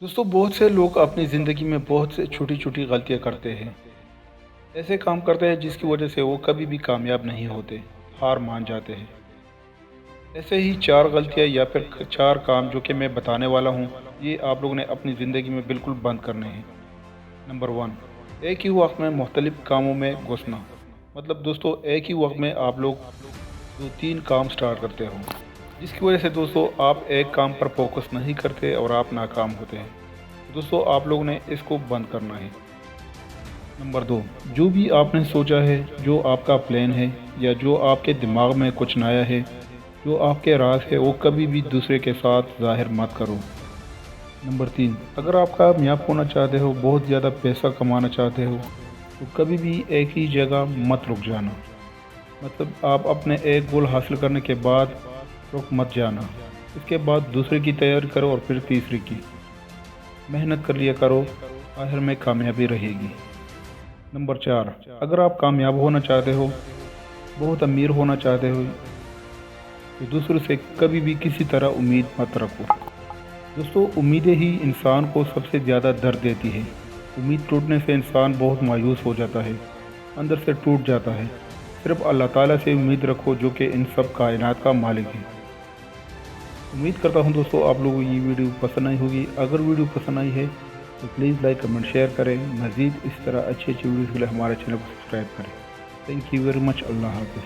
دوستوں بہت سے لوگ اپنی زندگی میں بہت سے چھوٹی چھوٹی غلطیاں کرتے ہیں. ایسے کام کرتے ہیں جس کی وجہ سے وہ کبھی بھی کامیاب نہیں ہوتے، ہار مان جاتے ہیں. ایسے ہی چار غلطیاں یا پھر چار کام جو کہ میں بتانے والا ہوں، یہ آپ لوگوں نے اپنی زندگی میں بالکل بند کرنے ہیں. نمبر ون، ایک ہی وقت میں مختلف کاموں میں گھسنا. مطلب دوستوں ایک ہی وقت میں آپ لوگ دو تین کام سٹارٹ کرتے ہو، جس کی وجہ سے دوستوں آپ ایک کام پر فوکس نہیں کرتے اور آپ ناکام ہوتے ہیں. دوستوں آپ لوگوں نے اس کو بند کرنا ہے. نمبر دو، جو بھی آپ نے سوچا ہے، جو آپ کا پلان ہے یا جو آپ کے دماغ میں کچھ نیا ہے، جو آپ کے راز ہے، وہ کبھی بھی دوسرے کے ساتھ ظاہر مت کرو. نمبر تین، اگر آپ کامیاب ہونا چاہتے ہو، بہت زیادہ پیسہ کمانا چاہتے ہو، تو کبھی بھی ایک ہی جگہ مت رک جانا. مطلب آپ اپنے ایک گول حاصل کرنے کے بعد رک مت جانا. اس کے بعد دوسرے کی تیاری کرو اور پھر تیسری کی. محنت کر لیا کرو، آخر میں کامیابی رہے گی. نمبر چار، اگر آپ کامیاب ہونا چاہتے ہو، بہت امیر ہونا چاہتے ہو، تو دوسروں سے کبھی بھی کسی طرح امید مت رکھو. دوستو امیدیں ہی انسان کو سب سے زیادہ درد دیتی ہے. امید ٹوٹنے سے انسان بہت مایوس ہو جاتا ہے، اندر سے ٹوٹ جاتا ہے. صرف اللہ تعالیٰ سے امید رکھو جو کہ ان سب کائنات کا مالک ہے. امید کرتا ہوں دوستو آپ لوگوں کو یہ ویڈیو پسند آئی ہوگی. اگر ویڈیو پسند آئی ہے تو پلیز لائک کمنٹ شیئر کریں. مزید اس طرح اچھی ویڈیوز کے لیے ہمارے چینل کو سبسکرائب کریں. Thank you very much. Allah حافظ.